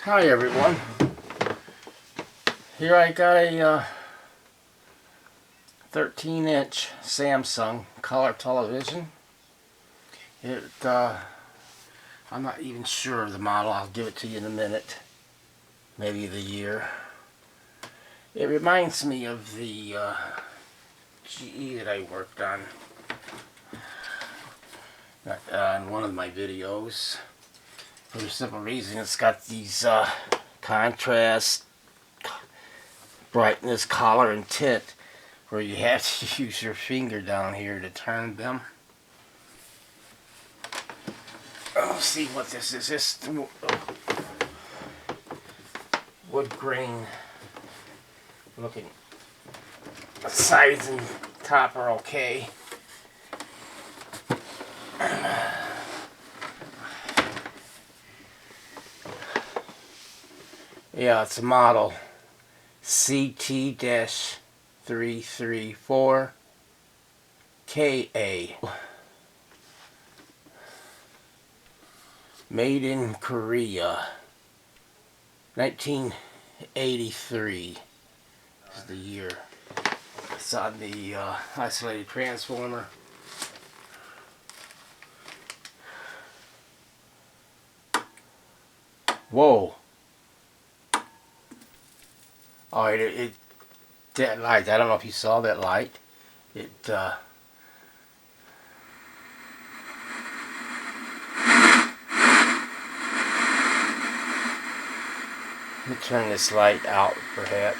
Hi everyone. Here I got a 13-inch Samsung color television. I'm not even sure of the model. I'll give it to you in a minute. Maybe the year. It reminds me of the GE that I worked on in one of my videos. For the simple reason it's got these contrast, brightness, color, and tint where you have to use your finger down here to turn them. Let's see what this is. This wood grain looking. The sides and top are okay. Yeah, it's a model CT-334KA. Made in Korea. 1983 is the year. It's on the isolated transformer. Whoa. Oh, that light, I don't know if you saw that light. Let me turn this light out, perhaps.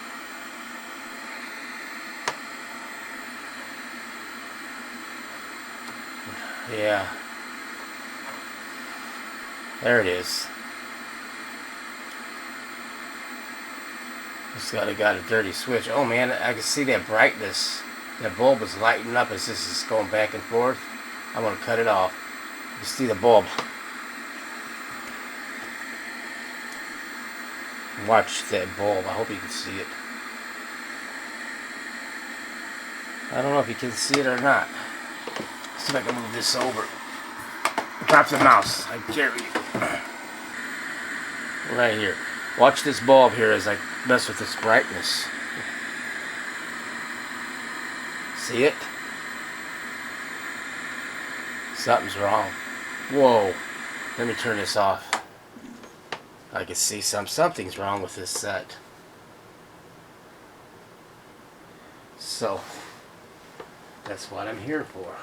Yeah. There it is. It's got a dirty switch. Oh man, I can see that brightness. That bulb is lighting up as this is going back and forth. I'm going to cut it off. You see the bulb. Watch that bulb. I hope you can see it. I don't know if you can see it or not. Let's see if I can move this over. Drop the mouse. I dare you. Right here. Watch this bulb here as I mess with this brightness. See it? Something's wrong. Whoa. Let me turn this off. I can see something's wrong with this set. So, that's what I'm here for.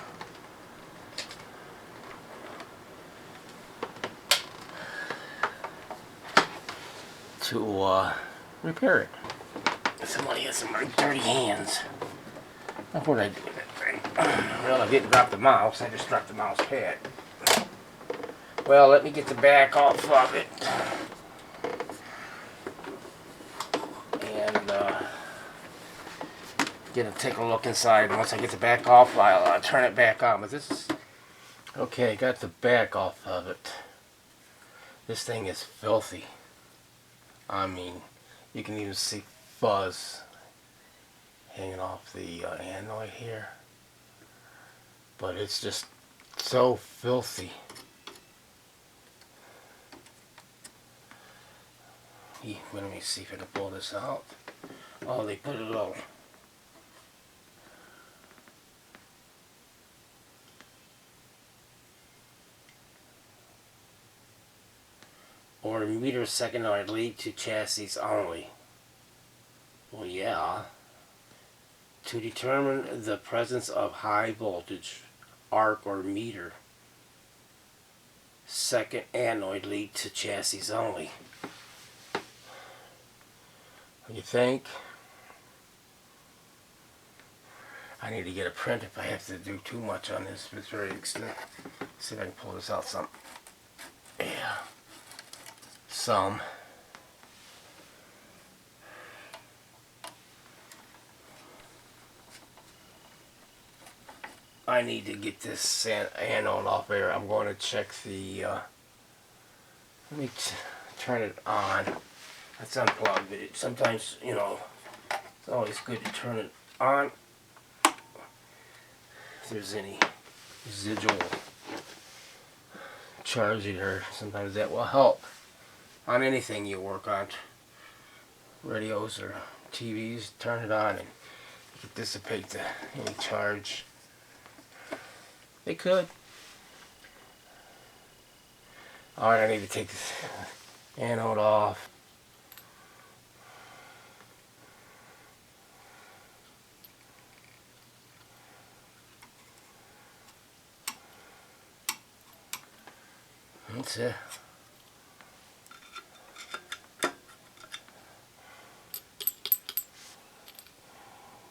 To repair it. Somebody has some dirty hands. That's what I do with that thing. Well, I didn't drop the mouse. I just dropped the mouse pad. Well, let me get the back off of it. And take a look inside. Once I get the back off, I'll turn it back on. But this is okay. Got the back off of it. This thing is filthy. I mean, you can even see fuzz hanging off the anoid here. But it's just so filthy. Let me see if I can pull this out. Oh, they put a little or a meter second or lead to chassis only. Well, yeah. To determine the presence of high voltage arc or meter second anoid lead to chassis only. You think? I need to get a print if I have to do too much on this. It's very extent. See if I can pull this out some. Yeah. Some. I need to get this anode off there. I'm going to check the let me turn it on. That's unplugged it. Sometimes, you know, it's always good to turn it on if there's any residual charge in her. Sometimes that will help. on anything you work on, radios or TVs. Turn it on and you can dissipate any charge. They could. Alright, I need to take this anode off. That's it. A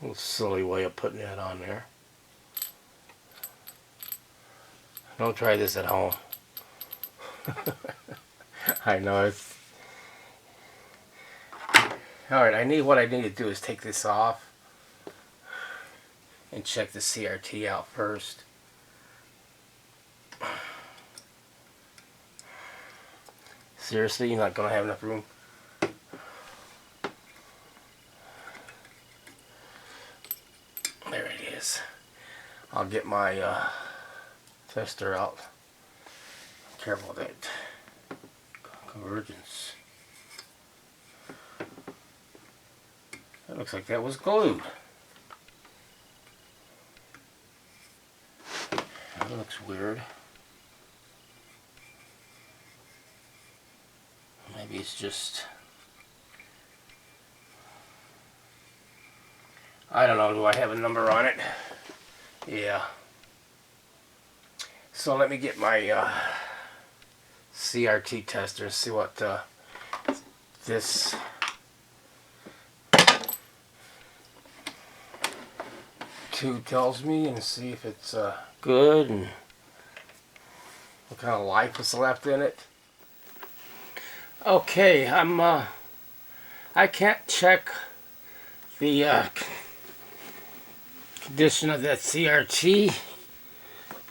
little silly way of putting that on there. Don't try this at home. I know it's... Alright, what I need to do is take this off and check the CRT out first. Seriously, you're not going to have enough room? There it is. I'll get my tester out. Careful of that convergence. That looks like that was glued. That looks weird. Maybe it's just... I don't know, do I have a number on it? Yeah. So let me get my CRT tester and see what this tube tells me, and see if it's good and what kind of life is left in it. Okay, I can't check the condition of that CRT.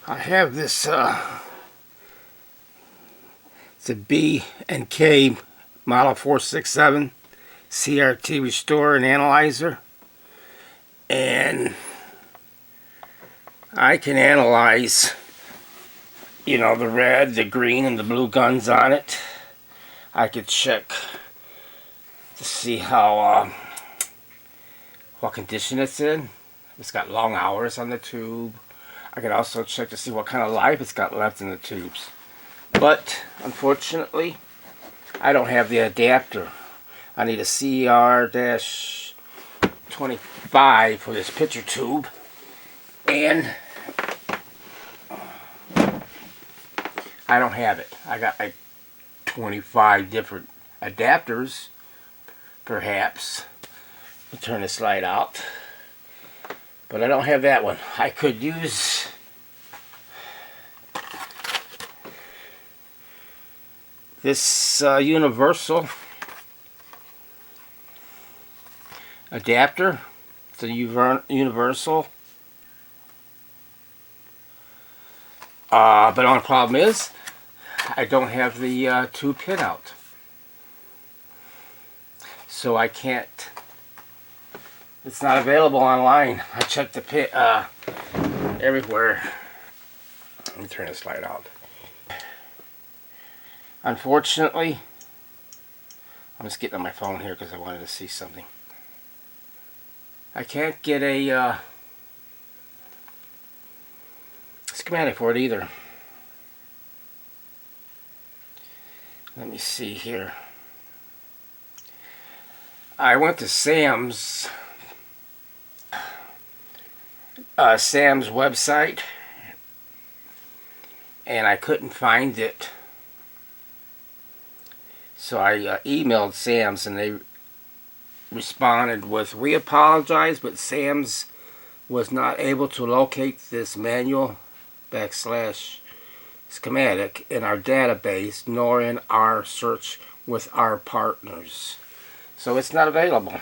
I have this it's a B&K model 467 CRT Restore and Analyzer, and I can analyze, you know, the red, the green, and the blue guns on it. I could check to see how what condition it's in. It's got long hours on the tube. I could also check to see what kind of life it's got left in the tubes. But unfortunately, I don't have the adapter. I need a CR-25 for this picture tube, and I don't have it. I got like 25 different adapters, perhaps. I'll turn this light out. But I don't have that one. I could use this universal adapter. It's a universal. But the only problem is I don't have the 2 pin out. So I can't. It's not available online. I checked the pin everywhere. Let me turn this light out. Unfortunately, I'm just getting on my phone here because I wanted to see something. I can't get a schematic for it either. Let me see here. I went to Sam's website, and I couldn't find it. So I emailed Sam's, and they responded with, "We apologize, but Sam's was not able to locate this manual / schematic in our database, nor in our search with our partners." So it's not available.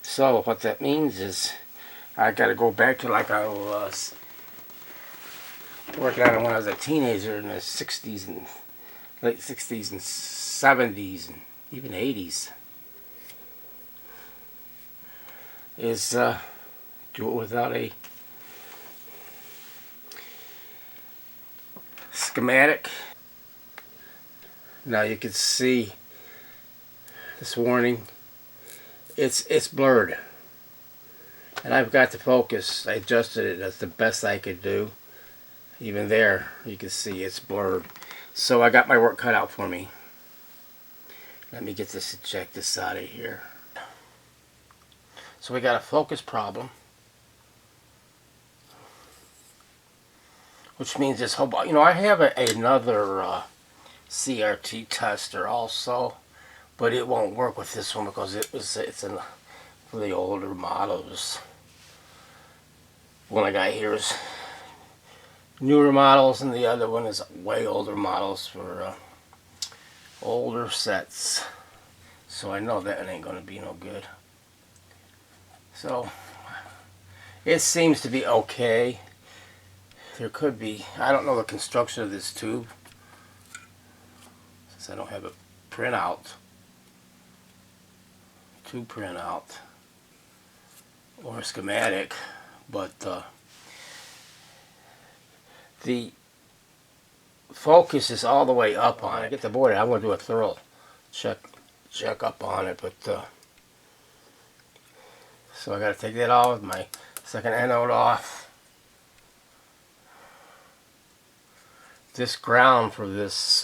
So what that means is I got to go back to like I was working on it when I was a teenager in the 60s and late 60s and 70s and even 80s. Is do it without a schematic. Now you can see this warning. It's blurred, and I've got the focus. I adjusted it. That's the best I could do. Even there, you can see it's blurred. So I got my work cut out for me. Let me get this and check this out of here. So we got a focus problem, which means this whole, I have another CRT tester also, but it won't work with this one because it's in for the older models. One I got here is newer models, and the other one is way older models for older sets. So I know that it ain't going to be no good. So it seems to be okay. There could be, I don't know the construction of this tube, since I don't have a printout, tube printout, or a schematic, but the focus is all the way up on it. Get the board, I'm going to do a thorough check up on it, but so I got to take that off with my second anode off. This ground for this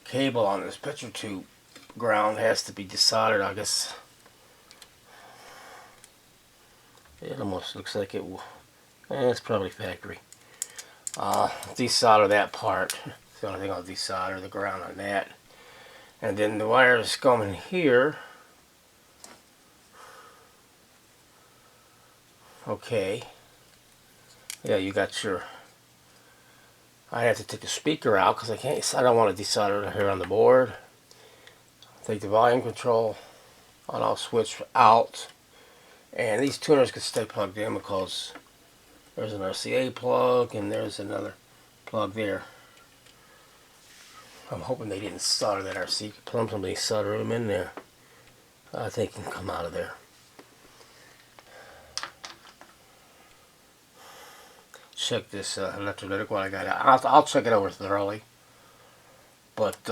cable on this picture tube ground has to be desoldered. I guess it almost looks like it will. It's probably factory. Desolder that part. It's the only thing I'll desolder, the ground on that. And then the wires coming here. Okay. Yeah, you got your. I have to take the speaker out because I don't want to desolder it here on the board. Take the volume control on off switch out. And these tuners can stay plugged in because there's an RCA plug and there's another plug there. I'm hoping they didn't solder that RCA plug. Somebody soldered them in there. I think it can come out of there. Check this electrolytic while I got it. I'll check it over thoroughly. But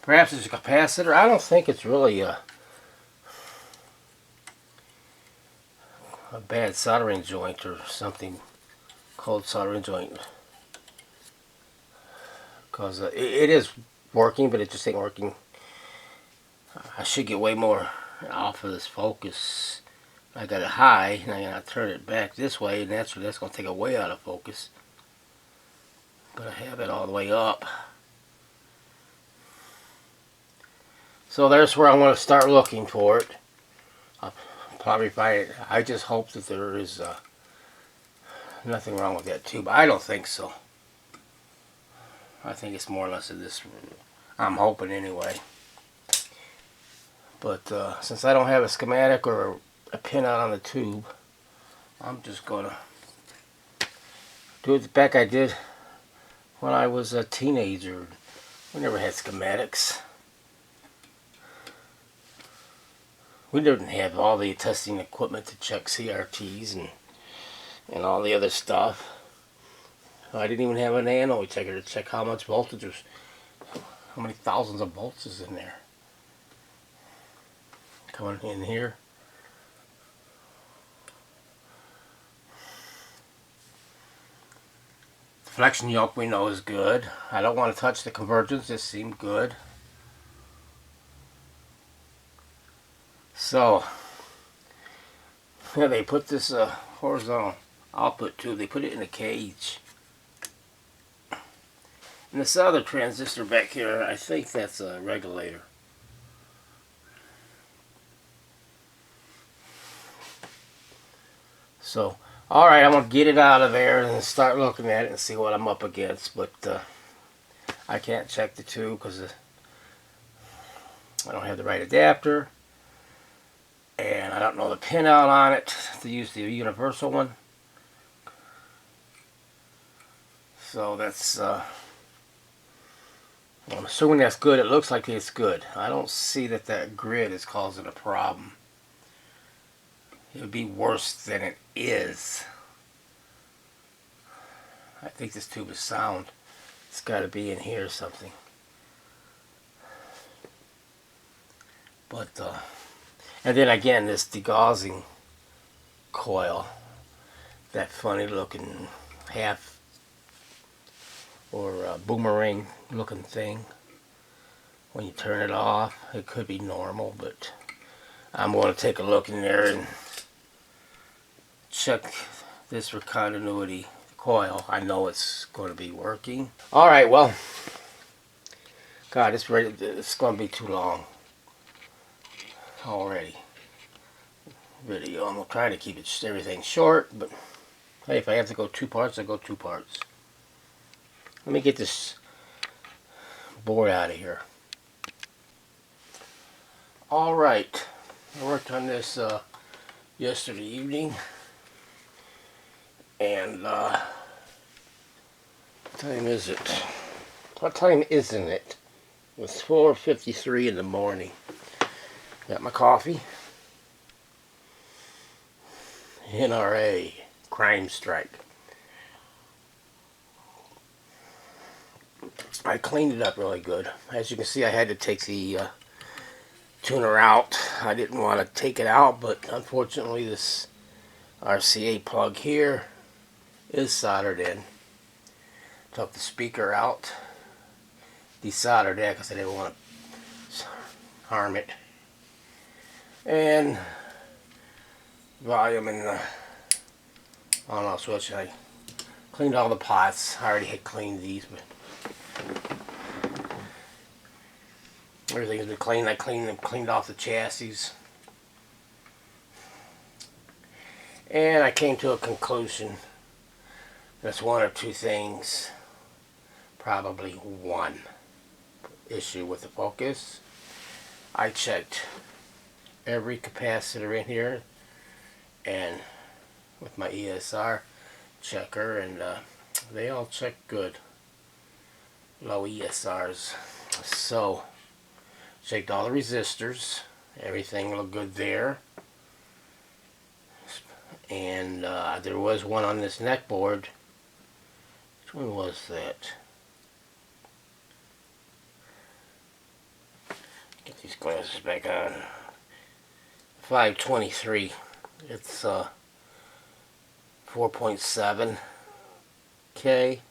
perhaps it's a capacitor. I don't think it's really a bad soldering joint or something, cold soldering joint. Because it is working, but it just ain't working. I should get way more off of this focus. I got it high, and I gotta turn it back this way, and that's going to take it way out of focus. But I have it all the way up. So there's where I'm going to start looking for it. I'll probably find it. I just hope that there is nothing wrong with that tube. I don't think so. I think it's more or less in this. I'm hoping anyway. But since I don't have a schematic or a pinout on the tube, I'm just gonna do it back I did when I was a teenager. We never had schematics. We didn't have all the testing equipment to check CRTs and all the other stuff. I didn't even have an anode checker to check how much voltage was, how many thousands of volts is in there. Coming in here. The flexion yoke we know is good. I don't want to touch the convergence. This seemed good. So, yeah, they put this horizontal output tube. They put it in a cage. And this other transistor back here, I think that's a regulator. So, alright, I'm going to get it out of there and start looking at it and see what I'm up against. But I can't check the tube because I don't have the right adapter. And I don't know the pinout on it to use the universal one. So that's, I'm assuming that's good. It looks like it's good. I don't see that that grid is causing a problem. It would be worse than it is. I think this tube is sound. It's got to be in here or something. But and then again, this degaussing coil, that funny looking half or boomerang looking thing. When you turn it off, it could be normal, but I'm going to take a look in there and check this for continuity coil. I know it's going to be working. Alright, well, God, it's going to be too long already. Video. I'm trying to keep everything short, but hey, if I have to go 2 parts, I go 2 parts. Let me get this board out of here. Alright, I worked on this yesterday evening, and what time is it? What time isn't it? It was 4:53 in the morning. Got my coffee. NRA, crime strike. I cleaned it up really good. As you can see, I had to take the tuner out. I didn't want to take it out, but unfortunately this RCA plug here is soldered in. Took the speaker out, desoldered that because I didn't want to harm it, and volume and the on-off switch. I cleaned all the pots. I already had cleaned these, but everything's been cleaned. I cleaned off the chassis, and I came to a conclusion. That's one or two things. Probably one issue with the focus. I checked every capacitor in here, and with my ESR checker, and they all check good. Low ESRs. So checked all the resistors. Everything looked good there. And there was one on this neck board. Which one was that? Get these glasses back on. 523. It's 4.7 K,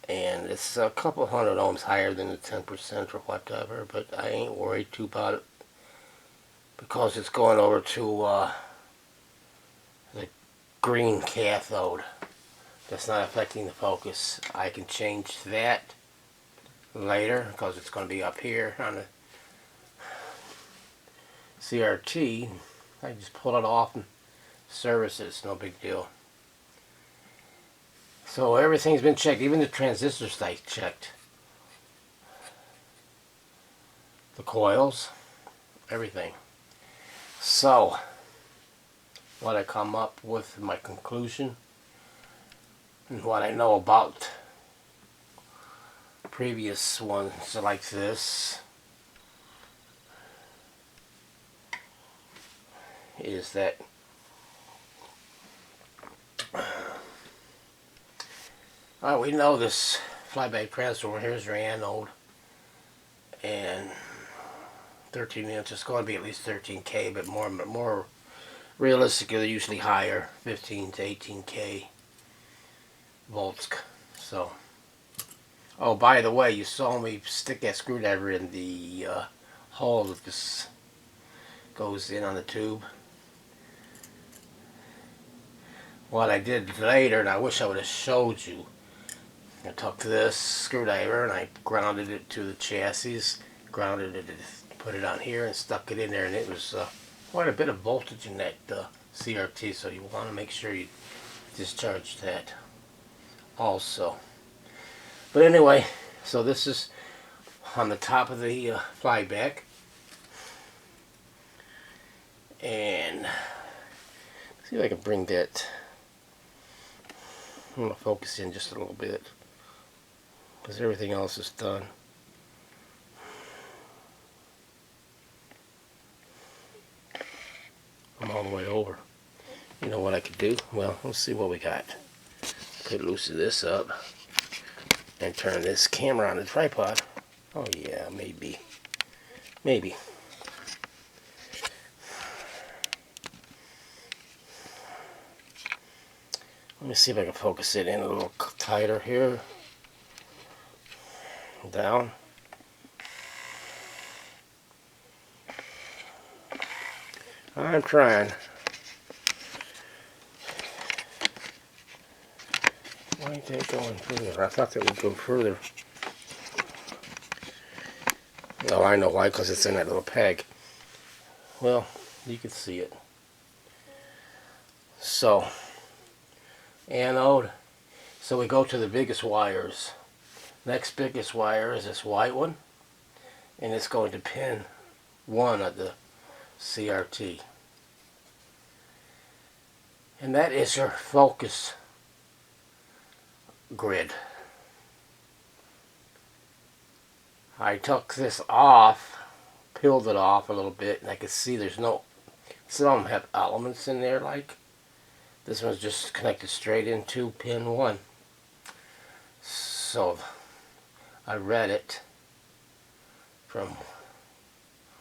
and it's a couple hundred ohms higher than the 10% or whatever, but I ain't worried too about it because it's going over to the green cathode. That's not affecting the focus. I can change that later because it's going to be up here on the CRT. I just pull it off and service it. It's no big deal. So everything's been checked. Even the transistors I checked. The coils. Everything. So what I come up with, my conclusion, and what I know about previous ones like this, is that we know this flyback transformer. Here's your anode, and 13 inch. It's going to be at least 13K, but more realistically, they're usually higher, 15 to 18K volts. So, oh, by the way, you saw me stick that screwdriver in the hole that this goes in on the tube. What I did later, and I wish I would have showed you, I took this screwdriver and I grounded it to the chassis, grounded it, put it on here and stuck it in there, and it was quite a bit of voltage in that CRT, so you want to make sure you discharge that also. But anyway, so this is on the top of the flyback, and see if I can bring that. I'm going to focus in just a little bit because everything else is done. I'm all the way over. You know what I could do? Well, let's see what we got. Could loosen this up and turn this camera on the tripod. Oh yeah, maybe. Maybe. Let me see if I can focus it in a little tighter here. Down. I'm trying. Why ain't that going further? I thought that would go further. Oh, I know why, because it's in that little peg. Well, you can see it. So, anode. So we go to the biggest wires. Next biggest wire is this white one, and it's going to pin 1 of the CRT. And that is your focus grid. I took this off, peeled it off a little bit, and I could see there's no, some of them have elements in there, like this one's just connected straight into pin 1. So I read it from,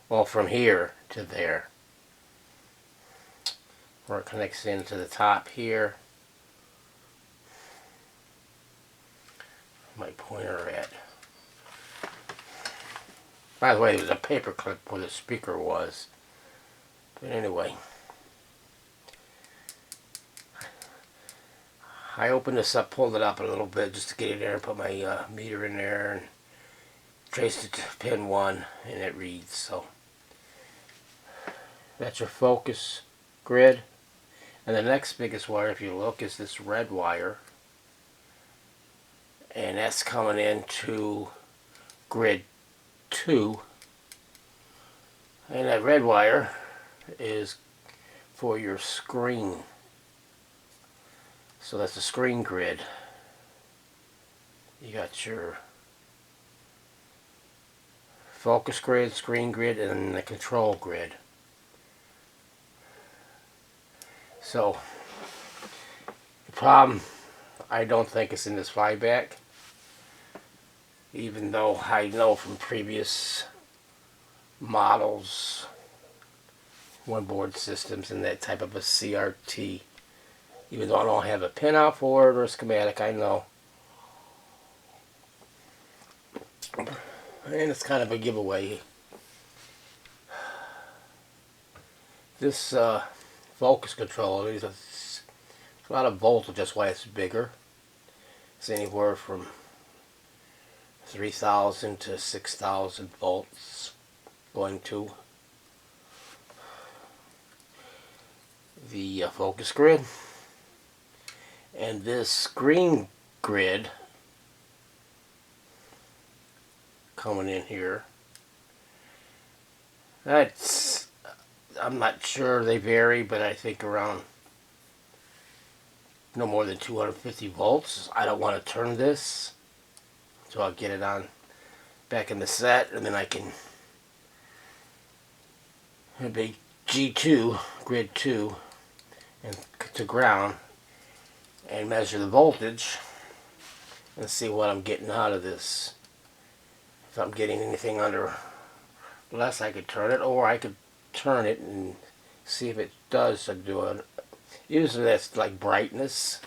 well, from here to there, where it connects into the top here. My pointer at. By the way, there's a paper clip where the speaker was. But anyway, I opened this up, pulled it up a little bit just to get it there and put my meter in there and traced it to pin 1, and it reads. So that's your focus grid. And the next biggest wire, if you look, is this red wire. And that's coming into grid 2. And that red wire is for your screen. So that's the screen grid. You got your focus grid, screen grid, and the control grid. So the problem, I don't think it's in this flyback, even though I know from previous models, one board systems, and that type of a CRT, even though I don't have a pinout for it or a schematic, I know. And it's kind of a giveaway. This focus controller is a lot of voltage, that's why it's bigger. It's anywhere from 3,000 to 6,000 volts going to the focus grid. And this screen grid coming in here, that's, I'm not sure, they vary, but I think around no more than 250 volts. I don't want to turn this, so I'll get it on back in the set, and then I can have a G2, grid 2, and to ground, and measure the voltage and see what I'm getting out of this. If I'm getting anything under less, I could turn it, or I could turn it and see if it does do it. Usually that's like brightness,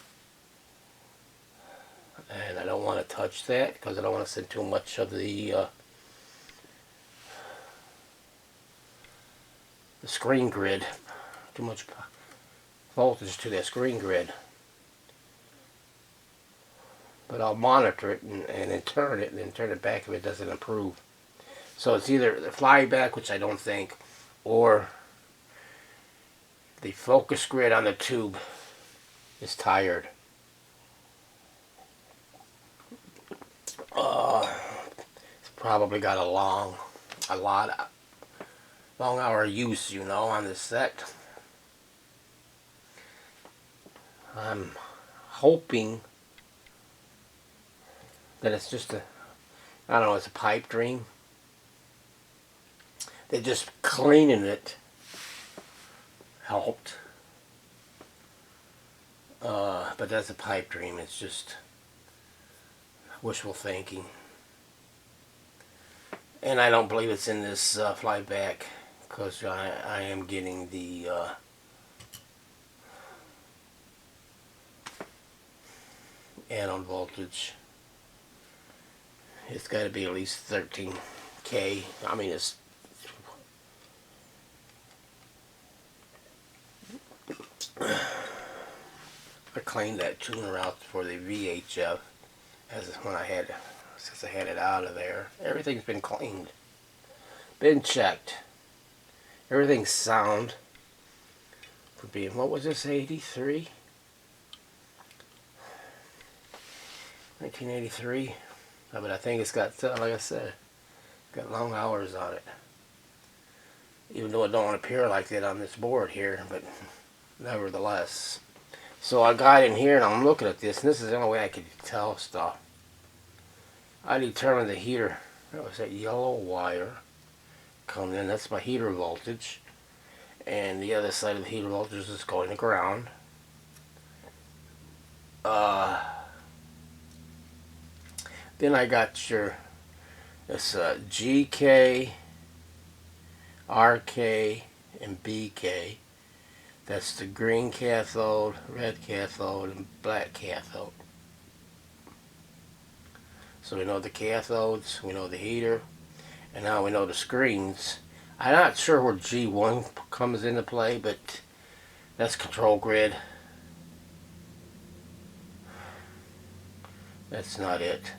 and I don't want to touch that because I don't want to send too much of the screen grid, too much voltage to that screen grid. But I'll monitor it and then turn it back if it doesn't improve. So it's either the flyback, which I don't think, or the focus grid on the tube is tired. It's probably got a long hour use, you know, on this set. I'm hoping that it's just a, I don't know, it's a pipe dream. They're just cleaning it helped. But that's a pipe dream. It's just wishful thinking. And I don't believe it's in this flyback, because I am getting the anode voltage. It's got to be at least 13K. I mean, it's I cleaned that tuner out for the VHF since I had it out of there. Everything's been cleaned, been checked. Everything's sound. For being, what was this, 83? 1983. But I think it's got, like I said, got long hours on it. Even though it don't appear like that on this board here, but nevertheless. So I got in here and I'm looking at this, and this is the only way I could tell stuff. I determined the heater, that was that yellow wire coming in, that's my heater voltage. And the other side of the heater voltage is going to ground. Then I got this GK, RK, and BK. That's the green cathode, red cathode, and black cathode. So we know the cathodes, we know the heater, and now we know the screens. I'm not sure where G1 comes into play, but that's control grid. That's not it.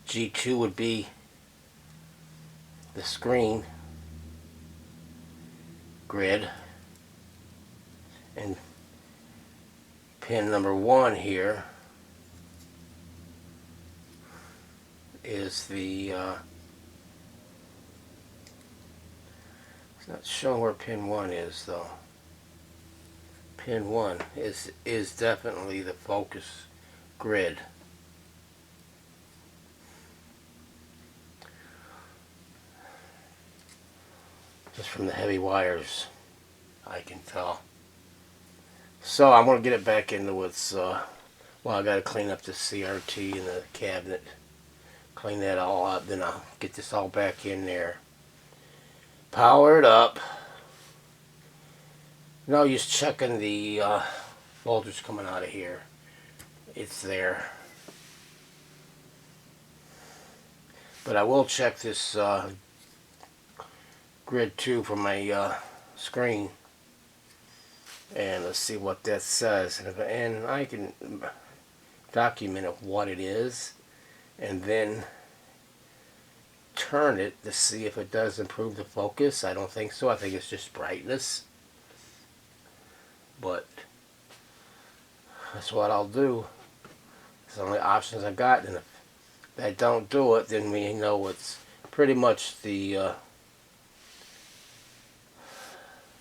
G2 would be the screen grid. And pin number 1 here is the it's not showing where pin 1 is though. Pin 1 is definitely the focus grid. Just from the heavy wires I can tell. So I'm going to get it back into its, well, I got to clean up the CRT in the cabinet. Clean that all up, then I'll get this all back in there. Power it up. No use checking the voltage coming out of here. It's there. But I will check this grid 2 from my screen. And let's see what that says. And I can document what it is. And then turn it to see if it does improve the focus. I don't think so. I think it's just brightness. But that's what I'll do. It's the only options I got. And if I don't do it, then we know it's pretty much the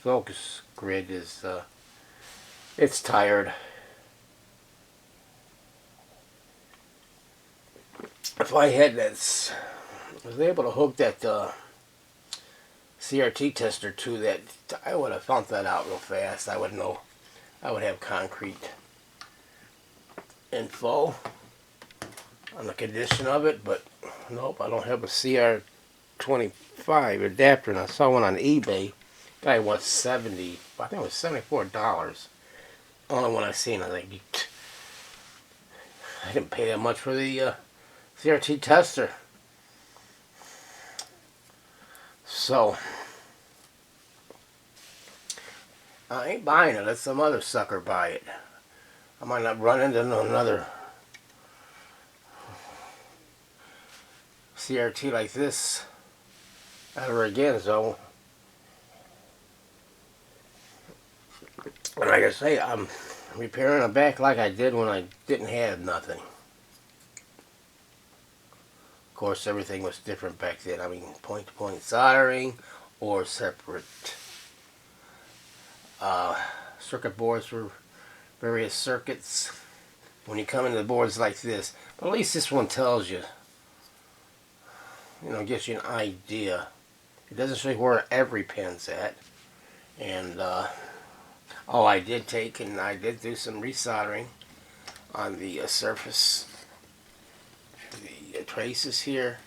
focus grid is it's tired. If I had was able to hook that CRT tester to that, I would have found that out real fast. I would know. I would have concrete info on the condition of it, but nope, I don't have a CR25 adapter. And I saw one on eBay. Guy wants I think it was $74. Only one I seen. I think I didn't pay that much for the CRT tester. So I ain't buying it. Let some other sucker buy it. I might not run into another CRT like this ever again. So, and like I say, I'm repairing it back like I did when I didn't have nothing. Of course, everything was different back then. I mean, point-to-point soldering or separate circuit boards for various circuits. When you come into the boards like this, but at least this one tells you, gives you an idea. It doesn't show you where every pin's at. And oh, I did do some resoldering on the surface, the traces here,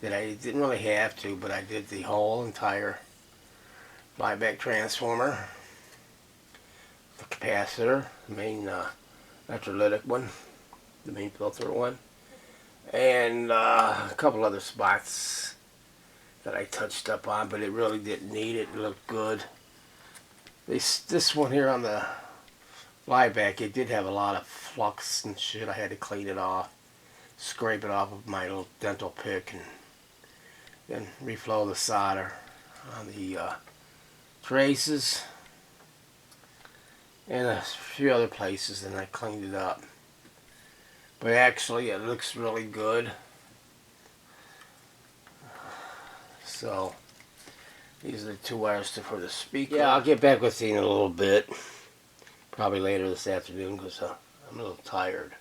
that I didn't really have to, but I did the whole entire buyback transformer, the capacitor, the main electrolytic one, the main filter one, and a couple other spots that I touched up on, but it really didn't need it. It looked good. This one here on the flyback, it did have a lot of flux and shit. I had to clean it off, scrape it off with my little dental pick, and then reflow the solder on the traces and a few other places, and I cleaned it up. But actually, it looks really good. So these are the two wires for the speaker. Yeah, I'll get back with you in a little bit, probably later this afternoon, because I'm a little tired.